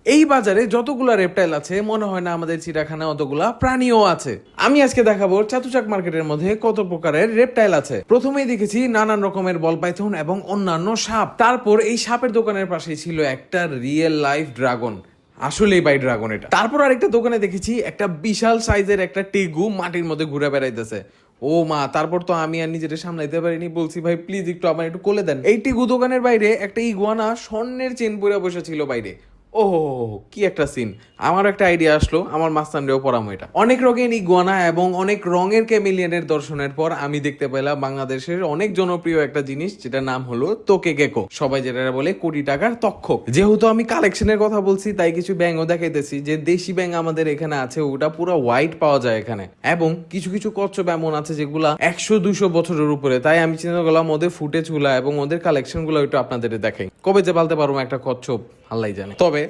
এই বাজারে যতগুলা রেপটাইল আছে মনে হয় না আমাদের চিড়িয়াখানায় অতগুলা প্রাণীও আছে। আমি আজকে দেখাবো চাতুচাক মার্কেটের মধ্যে কত প্রকারের রেপটাইল আছে। প্রথমেই দেখেছি নানান রকমের বল পাইথন এবং অন্যান্য সাপ। তারপর এই সাপের দোকানের পাশেই ছিল একটা রিয়েল লাইফ ড্রাগন, আসলেই বাই ড্রাগন এটা। তারপর আরেকটা দোকানে দেখেছি একটা বিশাল সাইজের একটা টেগু মাটির মধ্যে ঘুরে বেড়াইতেছে। ও মা, তারপর তো আমি আর নিজেটা সামলাইতে পারিনি, বলছি ভাই প্লিজ একটু আমার একটু কোলে দেন। এই টেগু দোকানের বাইরে একটা ইগুয়ানা স্বর্ণের চেন পরে বসে ছিল বাইরে। ও কি একটা সিন! আমার একটা আইডিয়া আসলো, আমার মাস্তানরেও পরামো এটা। অনেক রঙের ইগুয়ানা এবং অনেক রঙের ক্যামেলিয়ানের দর্শনের পর আমি দেখতে পেলাম বাংলাদেশের অনেক জনপ্রিয় একটা জিনিস, যেটা নাম হলো তোকে গেকো, সবাই যেটা বলে কোটি টাকার তক্ষক। যেহেতু আমি কালেকশনের কথা বলছি তাই কিছু ব্যাঙও দেখাইতেছি, যে দেশি ব্যাঙ আমাদের এখানে আছে ওটা পুরো হোয়াইট পাওয়া যায় এখানে, এবং কিছু কিছু কচ্ছপ এমন আছে যেগুলা 100-200 বছরের উপরে। তাই আমি চিন্তা করলাম ওদের ফুটে চুলা এবং ওদের কালেকশন গুলো একটু আপনাদের দেখাই। কবে যে পালতে পারবো একটা কচ্ছপ আল্লাহ জানে। তবে